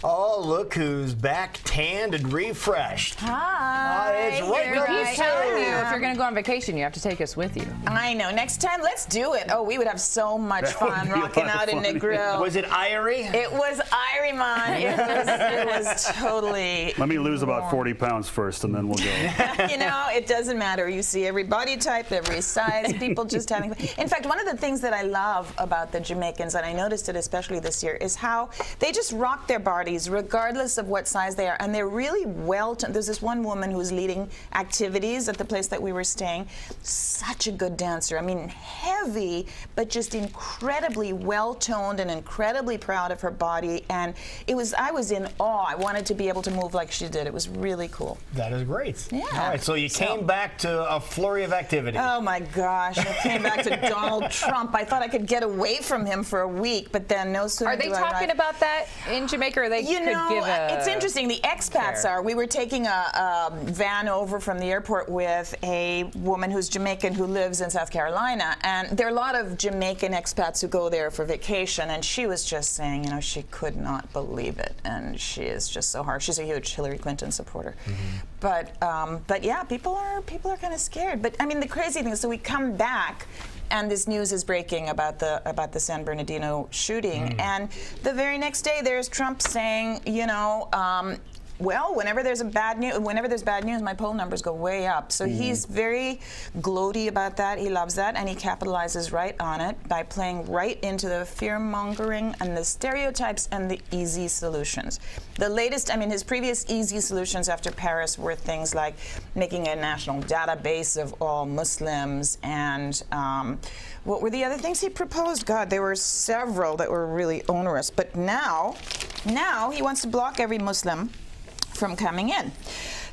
Oh, look who's back, tanned and refreshed. Hi. It's Rekha. He's telling you if you're going to go on vacation, you have to take us with you. I know. Next time, let's do it. Oh, we would have so much fun rocking out in the grill. Was it Irie? It was Irie, man. It was totally. Let me lose about 40 pounds first, and then we'll go. You know, it doesn't matter. You see every body type, every size, people just having fun. In fact, one of the things that I love about the Jamaicans, and I noticed it especially this year, is how they just rock their bodies regardless of what size they are, and they're really there's this one woman who's leading activities at the place that we were staying. Such a good dancer. I mean, heavy, but just incredibly well-toned and incredibly proud of her body, and I was in awe. I wanted to be able to move like she did. It was really cool. That is great. Yeah. All right, so you came back to a flurry of activity. Oh my gosh, I came back to Donald Trump. I thought I could get away from him for a week, but then no sooner Are they talking about that in Jamaica, or they you could know, give a... It's interesting. The expats are. We were taking a van over from the airport with a woman who's Jamaican who lives in South Carolina, and there are a lot of Jamaican expats who go there for vacation, and she was just saying, you know, she could not believe it, and she is just so hard. She's a huge Hillary Clinton supporter. But yeah, people are kind of scared. But I mean, the crazy thing is, so we come back, and this news is breaking about the San Bernardino shooting, and the very next day there's Trump saying, you know, well, whenever there's bad news, my poll numbers go way up. So he's very gloaty about that. He loves that, and he capitalizes right on it by playing right into the fear-mongering and the stereotypes and the easy solutions. The latest, I mean, his previous easy solutions after Paris were things like making a national database of all Muslims, and what were the other things he proposed? God, there were several that were really onerous. But now he wants to block every Muslim from coming in.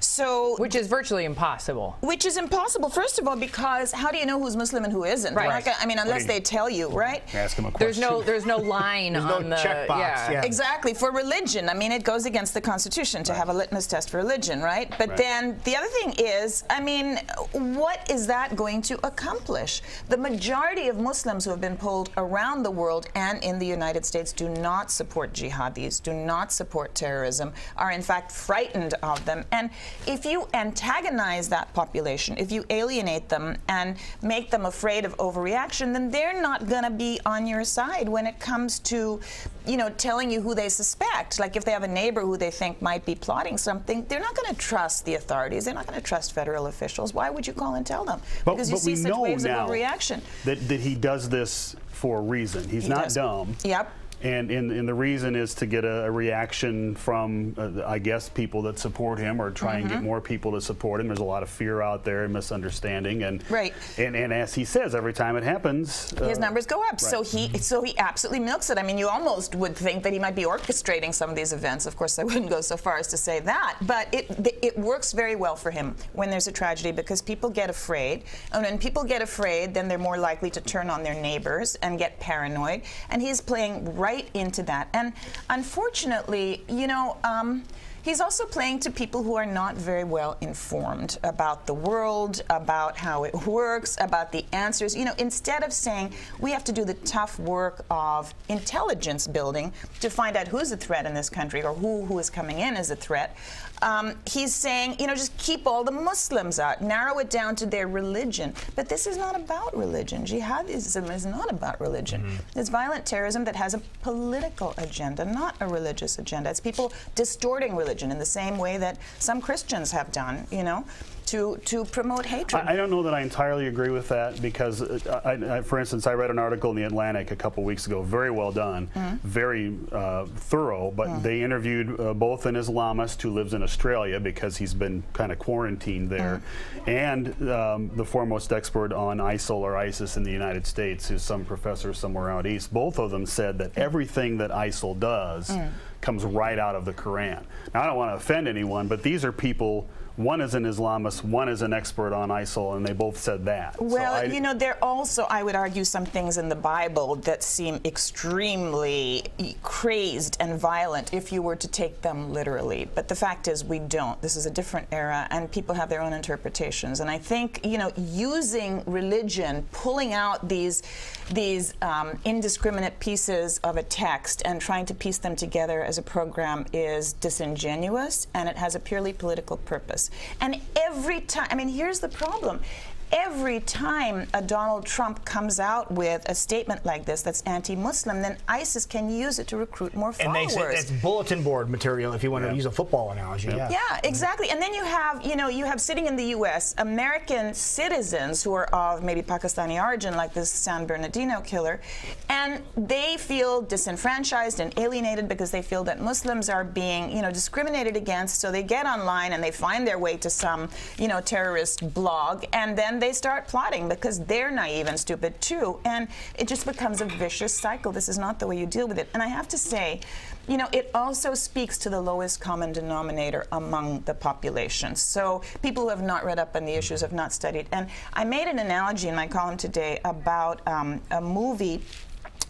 So, which is virtually impossible. Which is impossible, first of all, because how do you know who's Muslim and who isn't? Right. I mean, unless they tell you, right? Ask them a question. There's no line on no the checkbox. Yeah. Exactly. For religion, I mean, it goes against the Constitution to have a litmus test for religion, right? But then the other thing is, I mean, what is that going to accomplish? The majority of Muslims who have been polled around the world and in the United States do not support jihadis, do not support terrorism, are in fact frightened of them. And if you antagonize that population, if you alienate them and make them afraid of overreaction, then they're not going to be on your side when it comes to, you know, telling you who they suspect. Like if they have a neighbor who they think might be plotting something, they're not going to trust the authorities. They're not going to trust federal officials. Why would you call and tell them? Because you see such waves of overreaction. That he does this for a reason. He's not dumb. Yep. And the reason is to get a reaction from, I guess, people that support him, or try and get more people to support him. There's a lot of fear out there and misunderstanding, and and as he says, every time it happens, his numbers go up. Right. So he absolutely milks it. I mean, you almost would think that he might be orchestrating some of these events. Of course, I wouldn't go so far as to say that, but it works very well for him when there's a tragedy, because people get afraid, and when people get afraid, then they're more likely to turn on their neighbors and get paranoid. And he's playing right into that. And unfortunately, you know, he's also playing to people who are not very well informed about the world, about how it works, about the answers. You know, instead of saying we have to do the tough work of intelligence building to find out who's a threat in this country, or who is coming in as a threat, he's saying, you know, just keep all the Muslims out, narrow it down to their religion. But this is not about religion. Jihadism is not about religion. It's violent terrorism that has a political agenda, not a religious agenda. It's people distorting religion in the same way that some Christians have done, you know, to promote hatred. I don't know that I entirely agree with that, because, for instance, I read an article in The Atlantic a couple weeks ago, very well done, very thorough, but they interviewed both an Islamist who lives in Australia, because he's been kind of quarantined there, and the foremost expert on ISIL or ISIS in the United States, who's some professor somewhere out east. Both of them said that everything that ISIL does comes right out of the Quran. Now, I don't want to offend anyone, but these are people. One is an Islamist, one is an expert on ISIL, and they both said that. Well, so you know, there are also, I would argue, some things in the Bible that seem extremely crazed and violent if you were to take them literally. But the fact is, we don't. This is a different era, and people have their own interpretations. And I think, you know, using religion, pulling out these indiscriminate pieces of a text and trying to piece them together as a program is disingenuous and it has a purely political purpose. And every time, I mean, here's the problem. Every time a Donald Trump comes out with a statement like this that's anti-Muslim, then ISIS can use it to recruit more followers. And they say it's bulletin board material, if you want to use a football analogy. Yeah, exactly. And then you have, you have sitting in the U.S. American citizens who are of maybe Pakistani origin, like this San Bernardino killer, and they feel disenfranchised and alienated because they feel that Muslims are being, discriminated against. So they get online and they find their way to some, terrorist blog, and then they start plotting because they're naive and stupid too, and it just becomes a vicious cycle. This is not the way you deal with it. And I have to say, it also speaks to the lowest common denominator among the population. So people who have not read up on the issues, have not studied. And I made an analogy in my column today about a movie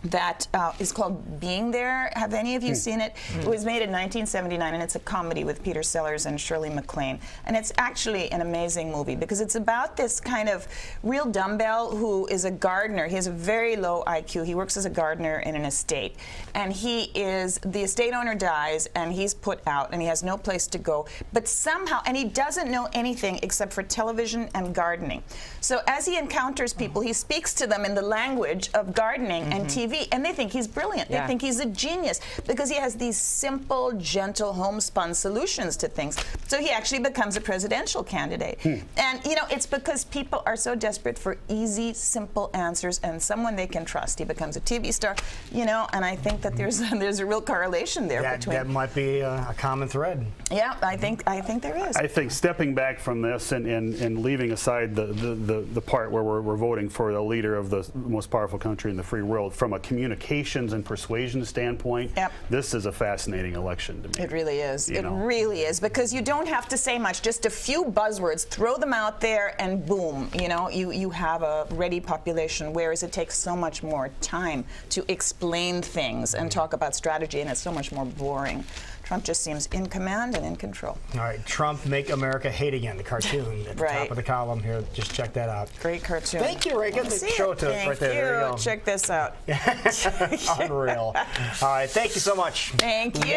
that is called Being There. Have any of you seen it? It was made in 1979, and it's a comedy with Peter Sellers and Shirley MacLaine. And it's actually an amazing movie because it's about this kind of real dumbbell who is a gardener. He has a very low IQ. He works as a gardener in an estate. And the estate owner dies, and he's put out, and he has no place to go. But somehow, and he doesn't know anything except for television and gardening. So as he encounters people, he speaks to them in the language of gardening and TV. And they think he's brilliant. They think he's a genius because he has these simple, gentle, homespun solutions to things. So he actually becomes a presidential candidate. And, it's because people are so desperate for easy, simple answers and someone they can trust. He becomes a TV star, and I think that there's a real correlation there between. That might be a common thread. Yeah, I think there is. I think stepping back from this and leaving aside the part where we're voting for the leader of the most powerful country in the free world, from a communications and persuasion standpoint, this is a fascinating election to me. It really is. It really is, because you don't have to say much, just a few buzzwords, throw them out there, and boom, you have a ready population, whereas it takes so much more time to explain things and talk about strategy, and it's so much more boring. Trump just seems in command and in control. All right, Trump Make America Hate Again, the cartoon at the top of the column here. Just check that out. Great cartoon. Thank you, Rekha. Show it to us right there. There you go. Check this out. Unreal. All right, thank you so much. Thank you.